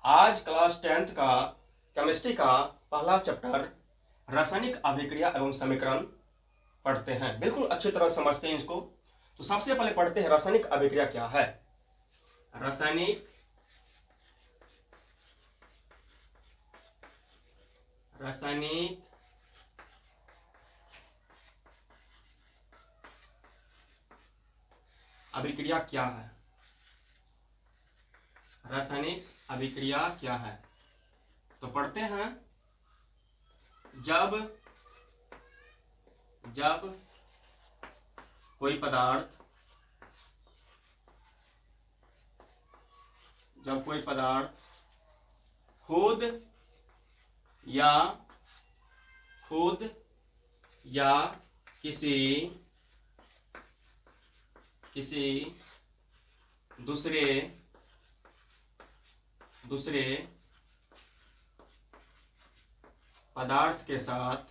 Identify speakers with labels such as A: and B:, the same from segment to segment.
A: आज class 10th का chemistry का पहला चैप्टर रासायनिक अभिक्रिया एवं समीकरण पढ़ते हैं। बिल्कुल अच्छी तरह समझते हैं इसको। तो सबसे पहले पढ़ते हैं रासायनिक अभिक्रिया क्या है। रासायनिक रासायनिक अभिक्रिया क्या है। रासायनिक अभिक्रिया क्या है तो पढ़ते हैं। जब जब कोई पदार्थ खुद या खुद या किसी दूसरे पदार्थ के साथ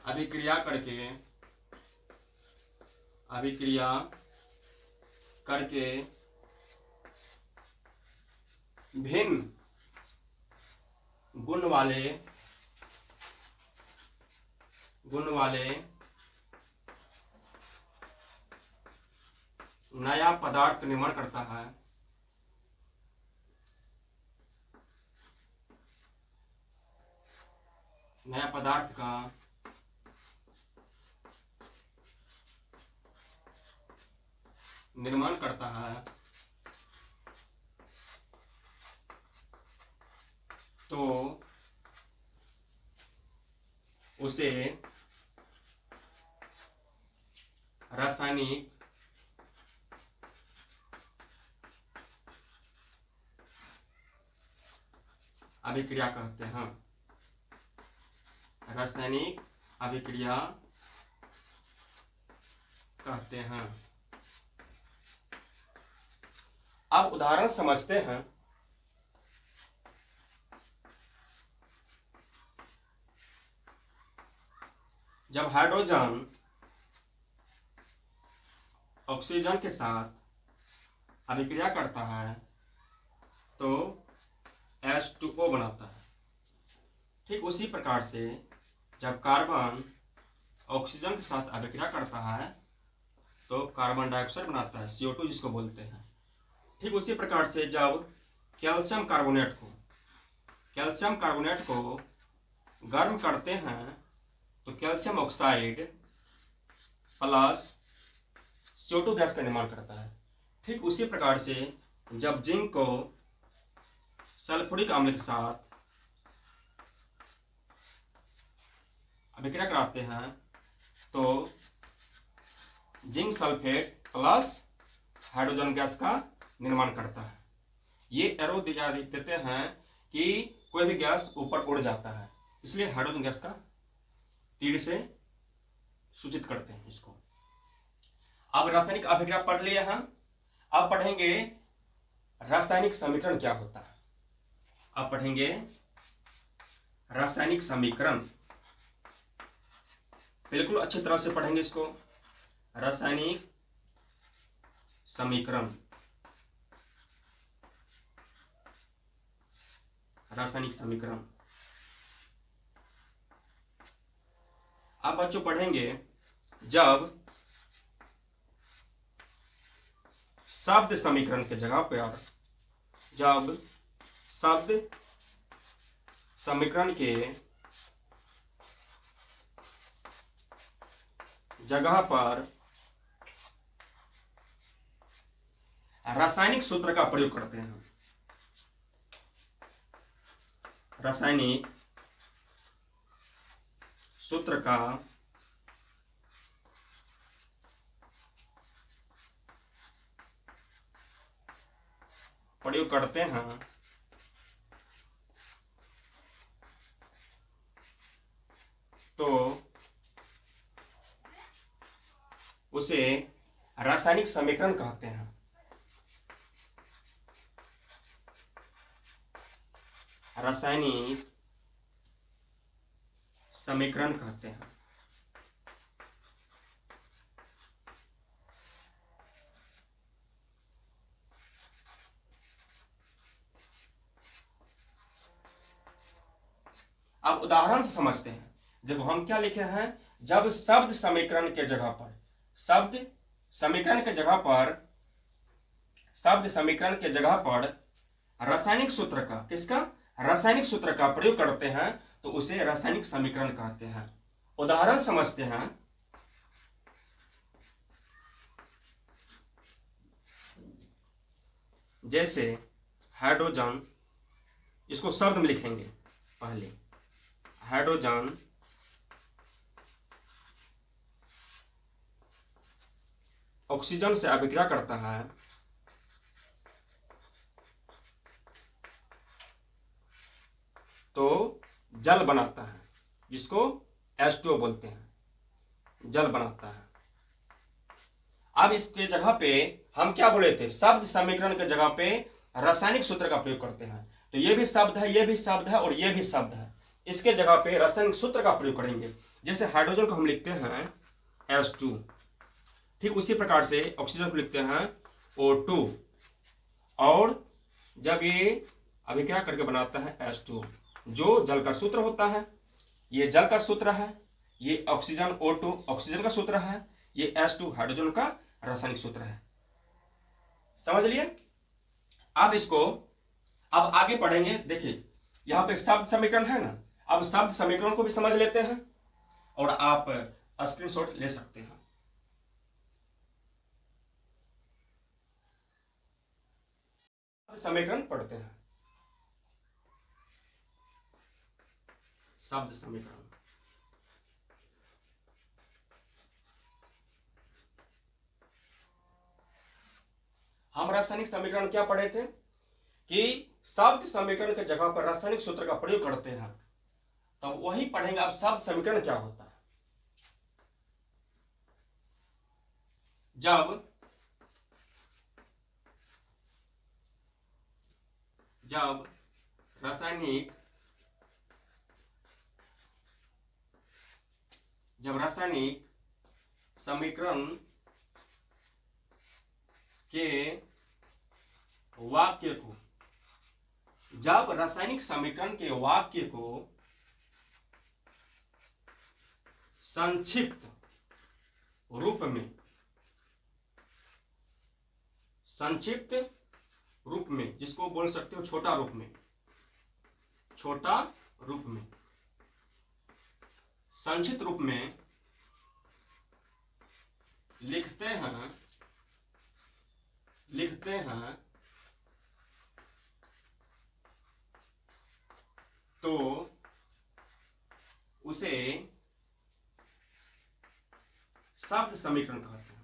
A: अभिक्रिया करके भिन्न गुण वाले नया पदार्थ का निर्माण करता है। नया पदार्थ का निर्माण करता है तो उसे रासायनिक अभिक्रिया कहते हैं। रासायनिक अभिक्रिया कहते हैं। अब उदाहरण समझते हैं। जब हाइड्रोजन ऑक्सीजन के साथ अभिक्रिया करता है तो H2O बनाता है। ठीक उसी प्रकार से जब कार्बन ऑक्सीजन के साथ अभिक्रिया करता है तो कार्बन डाइऑक्साइड बनाता है, CO2 जिसको बोलते हैं। ठीक उसी प्रकार से जब कैल्शियम कार्बोनेट को गर्म करते हैं तो calcium oxide plus CO2 gas का निर्माण करता है। ठीक उसी प्रकार से जब जिंक को सल्फ्यूरिक अम्ल के साथ अभिक्रिया कराते हैं तो zinc sulphate plus hydrogen gas का निर्माण करता है। ये एरो देते हैं कि कोई भी गैस ऊपर उड़ जाता है, इसलिए हाइड्रोजन गैस का तीर से सूचित करते हैं इसको। अब रासायनिक अभिक्रिया पढ़ लिया हम। अब पढ़ेंगे रासायनिक समीकरण क्या होता है। अब पढ़ेंगे रासायनिक समीकरण। बिल्कुल अच्छी तरह से पढ़ेंगे इसको। रासायनिक समीकरण अब बच्चों पढ़ेंगे जब शब्द समीकरण के जगह पर समीकरण के जगह पर रासायनिक सूत्र का प्रयोग करते हैं। रासायनिक सूत्र का प्रयोग करते हैं तो उसे रासायनिक समीकरण कहते हैं। रासायनिक समीकरण कहते हैं। अब उदाहरण से समझते हैं। देखो हम क्या लिखे हैं, जब शब्द समीकरण के जगह पर शब्द समीकरण के जगह पर शब्द समीकरण के जगह पर रासायनिक सूत्र का किसका रासायनिक सूत्र का प्रयोग करते हैं तो उसे रासायनिक समीकरण कहते हैं। उदाहरण समझते हैं। जैसे हाइड्रोजन, इसको शब्द में लिखेंगे पहले। हाइड्रोजन ऑक्सीजन से अभिक्रिया करता है तो जल बनाता है, जिसको H2O बोलते हैं, जल बनाता है। अब इसके जगह पे हम क्या बोले थे, शब्द समीकरण के जगह पे रासायनिक सूत्र का प्रयोग करते हैं। तो ये भी शब्द है, ये भी शब्द है और ये भी शब्द है, इसके जगह पे रासायनिक सूत्र का प्रयोग करेंगे। जैसे हाइड्रोजन को हम लिखते हैं H2, ठीक उसी प्रकार से ऑक्सीजन को लिखते हैं O2, और जब ये अभिक्रिया करके बनाता है H2, जो जल का सूत्र होता है, ये जल का सूत्र है, ये ऑक्सीजन O2 ऑक्सीजन का सूत्र है, ये H2 हाइड्रोजन का रासायनिक सूत्र है। समझ लिए। अब इसको अब आगे पढ़ेंगे। देखिए यहाँ पे शब्द समीकरण है ना, अब शब्द समीकरण को भी समझ लेते हैं और आप स्क्रीनशॉट ले सकते हैं। समीकरण पढ़ते हैं। शब्द समीकरण, हम रासायनिक समीकरण क्या पढ़े थे कि शब्द समीकरण के जगह पर रासायनिक सूत्र का प्रयोग करते हैं, तब वही पढ़ेंगे। अब शब्द समीकरण क्या होता है, जब रासायनिक समीकरण के वाक्य को जब रासायनिक समीकरण के वाक्य को संक्षिप्त रूप में, जिसको बोल सकते हो छोटा रूप में, संक्षिप्त रूप में लिखते हैं तो उसे शब्द समीकरण कहते हैं।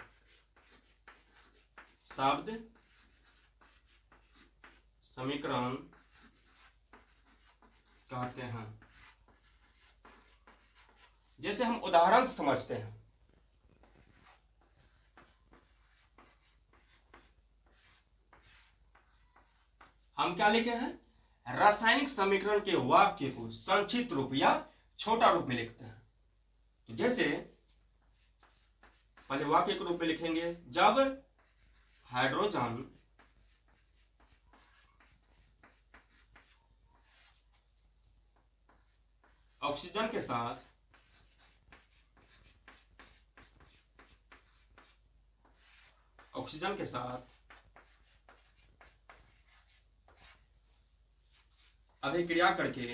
A: शब्द समीकरण कहते हैं। जैसे हम उदाहरण से समझते हैं। हम क्या लिखे हैं, रासायनिक समीकरण के वाक्य को संक्षिप्त रूप या छोटा रूप में लिखते हैं। तो जैसे पहले वाक्य के रूप में लिखेंगे, जब हाइड्रोजन ऑक्सीजन के साथ अभिक्रिया करके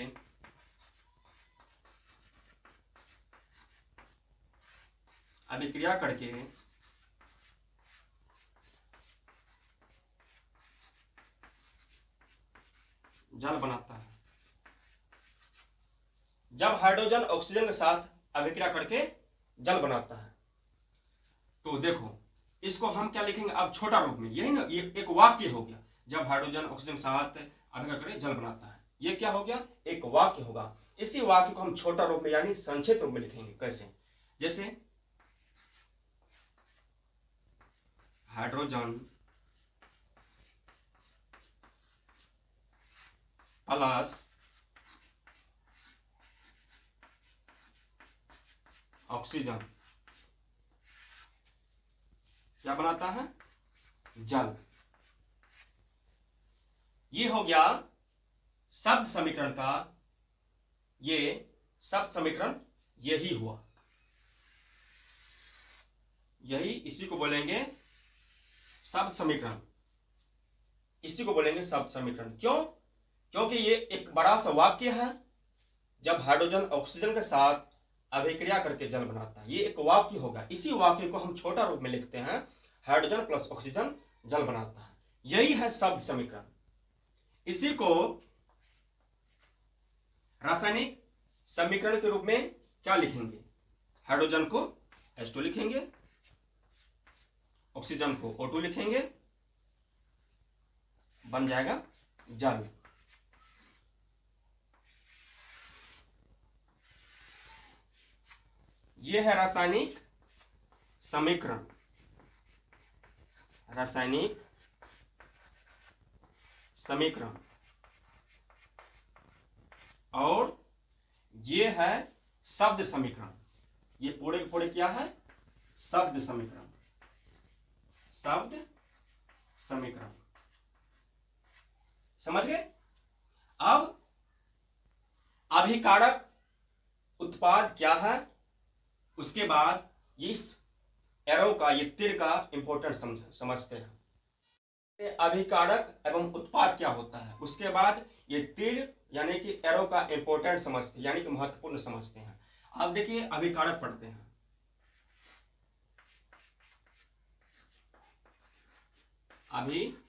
A: जल बनाता है। जब हाइड्रोजन ऑक्सीजन के साथ अभिक्रिया करके जल बनाता है, तो देखो इसको हम क्या लिखेंगे अब छोटा रूप में, यही ना, ये एक वाक्य हो गया। जब हाइड्रोजन ऑक्सीजन के साथ अभिक्रिया करके जल बनाता है, ये क्या हो गया, एक वाक्य होगा। इसी वाक्य को हम छोटा रूप में यानी संक्षिप्त रूप में लिखेंगे। कैसे, जैसे हाइड्रोजन प्लस ऑक्सीजन क्या बनाता है, जल। ये हो गया शब्द समीकरण का ये शब्द समीकरण यही हुआ, यही इसी को बोलेंगे शब्द समीकरण, इसी को बोलेंगे शब्द समीकरण। क्यों? क्योंकि ये एक बड़ा सा वाक्य है, जब हाइड्रोजन ऑक्सीजन के साथ अभिक्रिया करके जल बनाता है, ये एक वाक्य होगा। इसी वाक्य को हम छोटा रूप में लिखते हैं, हाइड्रोजन प्लस ऑक्सीजन जल बनाता है, यही है शब्द समीकरण। इसी को रासायनिक समीकरण के रूप में क्या लिखेंगे? हाइड्रोजन को H2 लिखेंगे, ऑक्सीजन को O2 लिखेंगे, बन जाएगा जल। यह है रासायनिक समीकरण, रासायनिक समीकरण। और ये है शब्द समीकरण, ये पूरे के पूरे क्या है? शब्द समीकरण, शब्द समीकरण। समझ गए? अब अभिकारक उत्पाद क्या है, उसके बाद इस एरो का, ये तीर का इंपॉर्टेंट समझते हैं। अभिकारक एवं उत्पाद क्या होता है, उसके बाद ये तीर यानी कि एरो का इंपॉर्टेंट समझते हैं, यानी कि महत्वपूर्ण समझते हैं। अब देखिए अभिकारक पढ़ते हैं। अभिकारक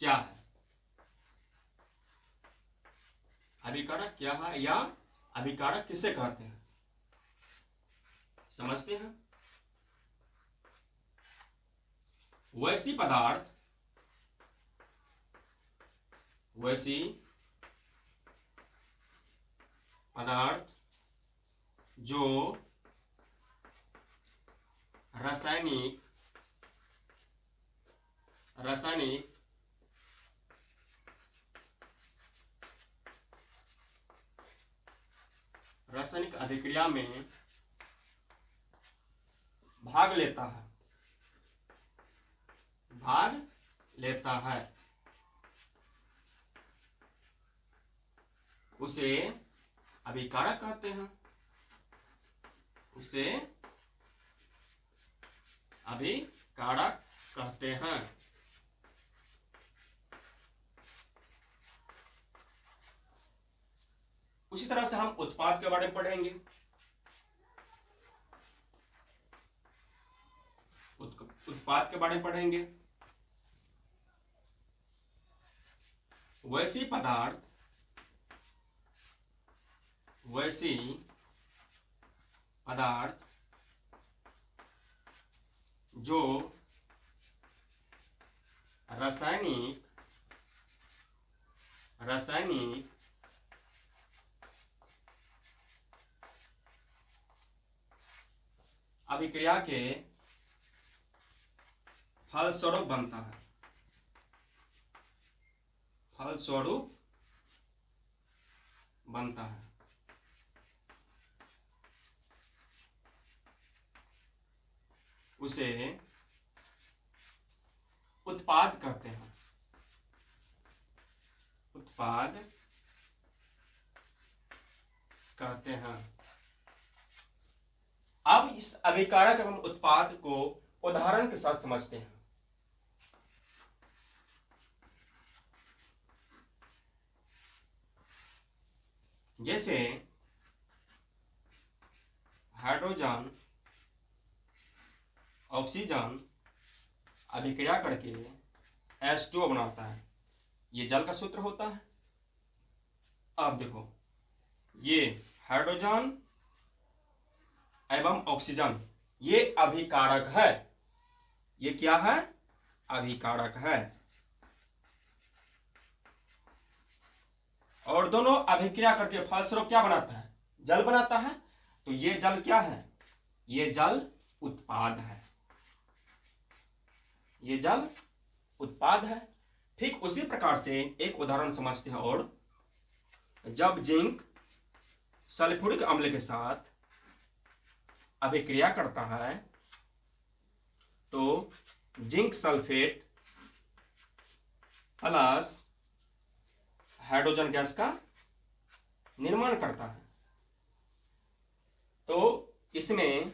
A: क्या है? अभिकारक क्या है या अभिकारक किसे कहते हैं, समझते हैं। वैसी पदार्थ, वैसी पदार्थ जो रासायनिक अभिक्रिया में भाग लेता है, उसे अभिकारक कहते हैं, उसे अभिकारक कहते हैं। उसी तरह से हम उत्पाद के बारे में पढ़ेंगे। उत्पाद के बारे में पढ़ेंगे। वैसी पदार्थ जो रासायनिक अभिक्रिया के फलस्वरूप बनता है, उसे उत्पाद कहते हैं, उत्पाद कहते हैं। अब इस अभिकारक एवं उत्पाद को उदाहरण के साथ समझते हैं। जैसे हाइड्रोजन ऑक्सीजन अभिक्रिया करके H2O बनाता है, ये जल का सूत्र होता है। अब देखो, ये हाइड्रोजन एवं ऑक्सीजन ये अभिकारक है, ये क्या है? अभिकारक है। और दोनों अभिक्रिया करके फलस्वरूप क्या बनाता है? जल बनाता है। तो ये जल क्या है? ये जल उत्पाद है, ये जल उत्पाद है। ठीक उसी प्रकार से एक उदाहरण समझते हैं। और जब जिंक सल्फ्यूरिक अम्ल के साथ अभिक्रिया करता है तो zinc sulphate plus hydrogen gas का निर्माण करता है। तो इसमें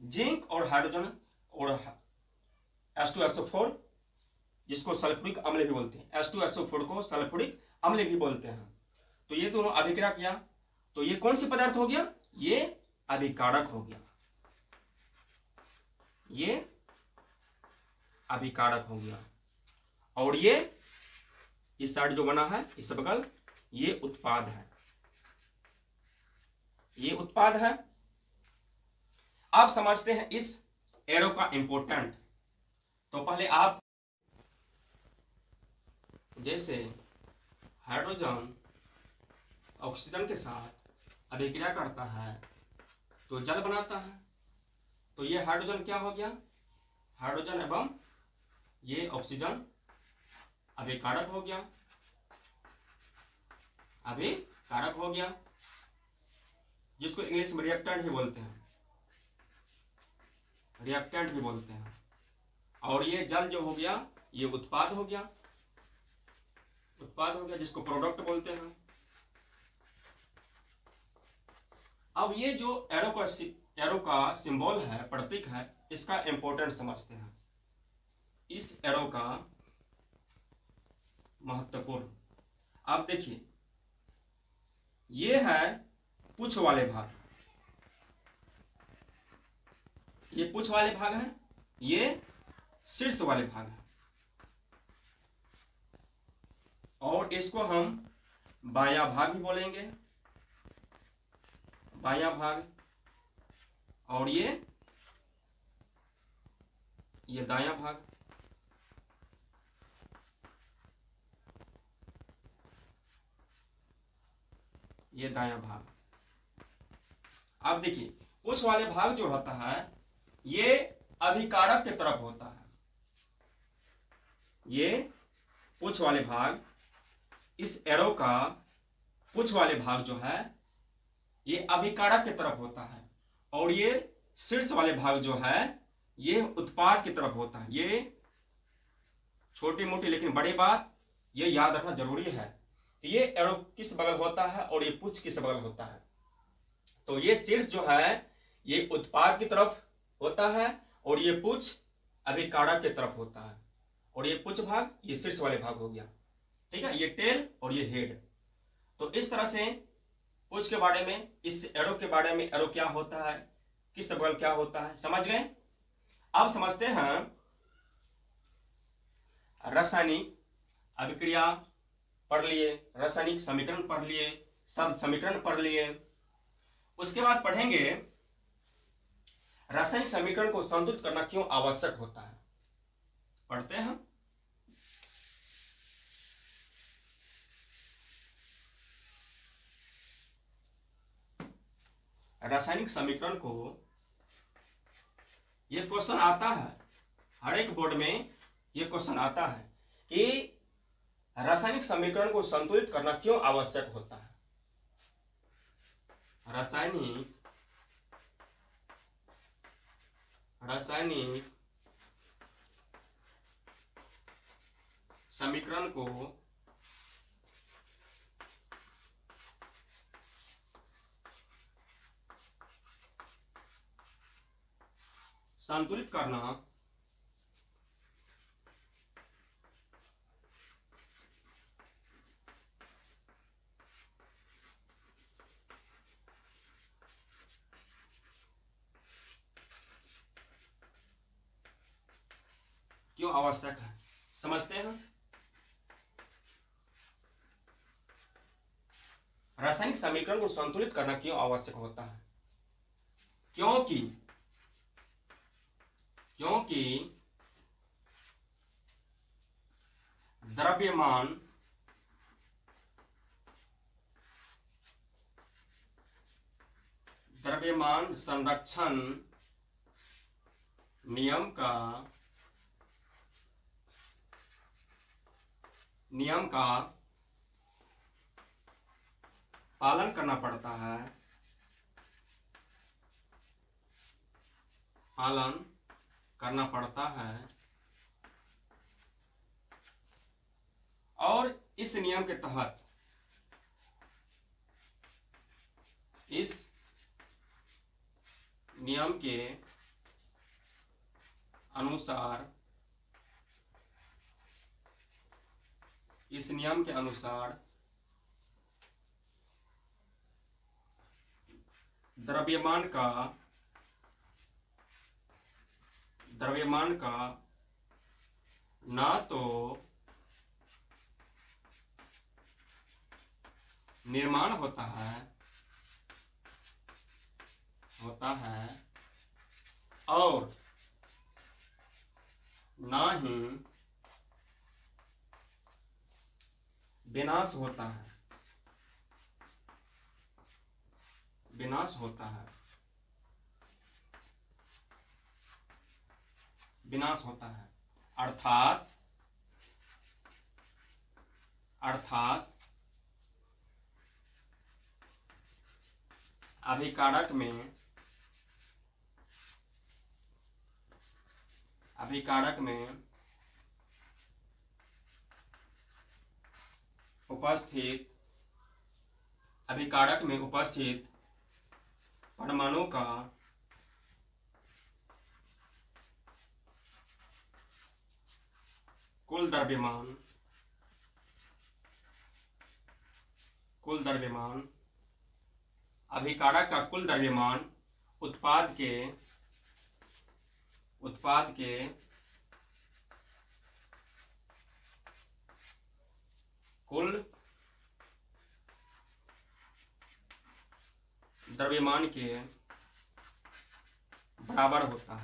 A: जिंक और हाइड्रोजन और H2SO4, जिसको सल्फ्यूरिक अम्ल भी बोलते हैं, H2SO4 को सल्फ्यूरिक अम्ल भी बोलते हैं। तो ये दोनों अभिक्रिया किया, तो ये कौन सी पदार्थ हो गया? ये अभिकारक हो गया, ये अभिकारक हो गया। और ये इस साइड जो बना है, इस बगल, ये उत्पाद है, ये उत्पाद है। आप समझते हैं इस एरो का इंपोर्टेंट। तो पहले आप, जैसे हाइड्रोजन ऑक्सीजन के साथ अभिक्रिया करता है तो जल बनाता है, तो ये हाइड्रोजन क्या हो गया? हाइड्रोजन एवं ये ऑक्सीजन अभिकारक हो गया, अभिकारक हो गया, जिसको इंग्लिश में रिएक्टेंट भी बोलते हैं, रिएक्टेंट भी बोलते हैं। और ये जल जो हो गया, ये उत्पाद हो गया, उत्पाद हो गया, जिसको प्रोडक्ट बोलते हैं। अब ये जो एरो का सिंबल है, प्रतीक है, इसका इंपॉर्टेंट समझते हैं, इस एरो का महत्वपूर्ण। आप देखिए, ये है पुच्छ वाले भाग, ये पुच्छ वाले भाग है, ये शीर्ष वाले भाग है, और इसको हम बायां भाग भी बोलेंगे, बायां भाग, और ये दायां भाग। ये दायां भाग। आप देखिए, पुच्छ वाले भाग जो होता है, ये अभिकारक की तरफ होता है, ये पुच्छ वाले भाग, इस एरो का पुच्छ वाले भाग जो है, ये अभिकारक की तरफ होता है, और ये शीर्ष वाले भाग जो है, ये उत्पाद की तरफ होता है। ये छोटी मोटी लेकिन बड़ी बात ये याद रखना जरूरी है कि ये एरो किस बगल होता है और ये पुच्छ किस बगल होता है। तो ये शीर्ष जो है, ये उत्पाद की तरफ होता है, और ये पुच्छ अभिकारक की तरफ होता है, और ये पुच्छ भाग, ये शीर्ष वाले भाग हो गया, ठीक है, ये टेल और ये हेड। तो इस तरह से पुच्छ के बारे में, इस एरो के बारे में, एरो क्या होता है, किस बगल क्या होता है, समझ गए। अब समझते हैं रासायनिक अभिक्रिया पढ़ लिए, रासायनिक समीकरण पढ़ लिए, शब्द समीकरण पढ़ लिए। उसके बाद पढ़ेंगे रासायनिक समीकरण को संतुलित करना क्यों आवश्यक होता है। पढ़ते हैं। रासायनिक समीकरण को, ये क्वेश्चन आता है हर एक बोर्ड में, ये क्वेश्चन आता है कि रासायनिक समीकरण को संतुलित करना क्यों आवश्यक होता है। रासायनिक समीकरण को संतुलित करना क्यों आवश्यक है, समझते हैं। रासायनिक समीकरण को संतुलित करना क्यों आवश्यक होता है? क्योंकि द्रव्यमान संरक्षण नियम का पालन करना पड़ता है, और इस नियम के तहत, इस नियम के अनुसार, इस नियम के अनुसार द्रव्यमान का ना तो निर्माण होता है और ना ही विनाश होता है, विनाश होता है, विनाश होता है। अर्थात अभिकारक में उपस्थित परमाणु का कुल द्रव्यमान, अभिकारक का कुल द्रव्यमान उत्पाद के कुल द्रव्यमान के बराबर होता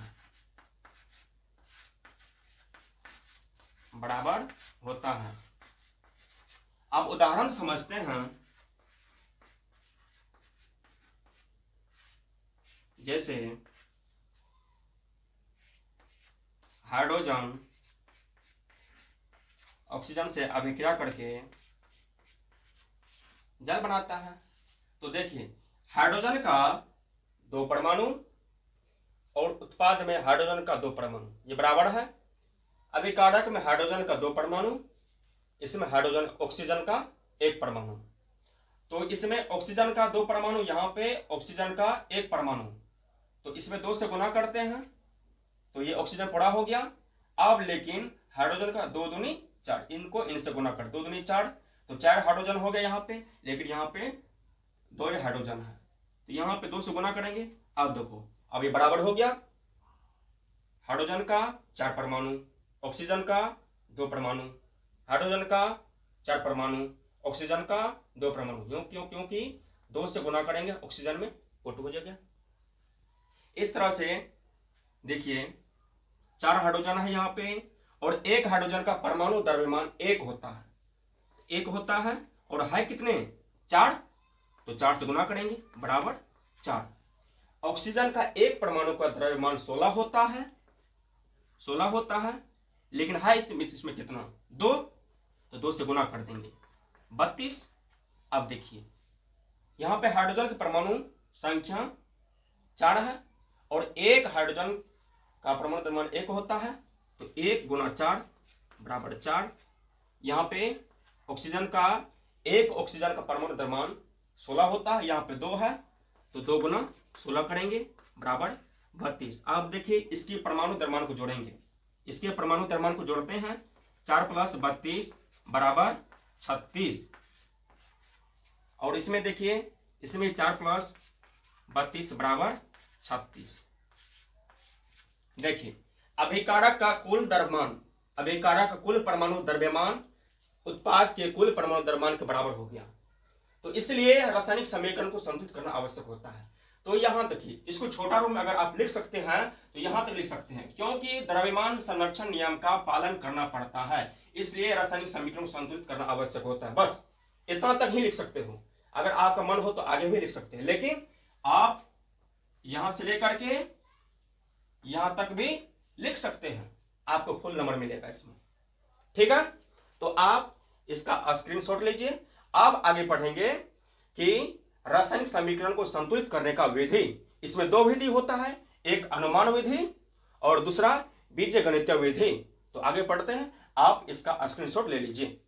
A: है। अब उदाहरण समझते हैं। जैसे हाइड्रोजन ऑक्सीजन से अभिक्रिया करके जल बनाता है। तो देखिए, हाइड्रोजन का 2 परमाणु और उत्पाद में हाइड्रोजन का 2 परमाणु, ये बराबर है। अभिकारक में हाइड्रोजन का 2 परमाणु, इसमें हाइड्रोजन ऑक्सीजन का 1 परमाणु। तो इसमें ऑक्सीजन का 2 परमाणु, यहाँ पे ऑक्सीजन का 1 परमाणु, तो इसमें 2 से गुना करते हैं तो ये ऑक्सीजन पूरा हो गया। अब लेकिन हाइड्रोजन का 2 दूनी 4, इनको इनसे गुना कर, 2 दूनी 4, तो 4 हाइड्रोजन हो गया यहाँ पे, लेकिन यहाँ पे 2 हाइड्रोजन है, तो यहाँ पे 2 से गुना करेंगे। अब देखो, अब ये बराबर हो गया। हाइड्रोजन का 4 परमाणु, ऑक्सीजन का 2 परमाणु, हाइड्रोजन का 4 परमाणु, ऑक्सीजन का 2 परमाणु। क्योंकि 2 से गुना करेंगे, ऑक्सीजन में O2 हो जाएगा। इस तरह से देखिए, 4 हाइड्रोजन है यहाँ पे, और 1 हाइड्रोजन का परमाणु द्रव्यमान 1 होता है, 1 होता है, और है कितने? 4, तो 4 से गुना करेंगे, बराबर 4। ऑक्सीजन का 1 परमाणु का द्रव्यमान 16 होता है, 16 होता है, लेकिन है इसमें कितना? 2, तो 2 से गुना कर देंगे, 32। अब देखिए, यहाँ पे हाइड्रोजन के परमाणु संख्या 4 है, और 1 हाइड्रोजन का परमाणु द्रव्यमान 1 होता है, तो 1 गुना 4 बराबर 4। यहाँ पे ऑक्सीजन का 1 ऑक्सीजन का परमाणु द्रव्यमान 16 होता है, यहाँ पे 2 है, तो 2 गुना 16 करेंगे, बराबर 32। अब देखिए, इसकी परमाणु द्रव्यमान को जोड़ेंगे, इसके परमाणु द्रव्यमान को जोड़ते हैं। 4 + 32 बराबर 36, और इसमें देखिए, इसमें 4 + 32 बराबर 36। देखिए, अभिकारक का कुल द्रव्यमान, अभिकारक का कुल परमाणु द्रव्यमान उत्पाद के कुल परमाणु द्रव्यमान के बराबर हो गया। तो इसलिए रासायनिक समीकरण को संतुलित करना आवश्यक होता है। तो यहां तक ही, इसको छोटा रूप में अगर आप लिख सकते हैं तो यहां तक लिख सकते हैं, क्योंकि द्रव्यमान संरक्षण नियम का पालन करना पड़ता है, इसलिए रासायनिक समीकरण को संतुलित करना आवश्यक होता है। बस इतना तक ही लिख सकते हो। अगर आपका मन हो तो आगे भी लिख सकते हैं, लेकिन आप यहां से लेकर के यहां तक भी लिख सकते हैं, आपको फुल नंबर मिलेगा इसमें। ठीक है, तो आप इसका स्क्रीनशॉट लीजिए। अब आगे पढ़ेंगे कि रासायनिक समीकरण को संतुलित करने का विधि। इसमें 2 विधि होता है, एक अनुमान विधि और दूसरा बीजगणितीय विधि। तो आगे पढ़ते हैं, आप इसका स्क्रीनशॉट ले लीजिए।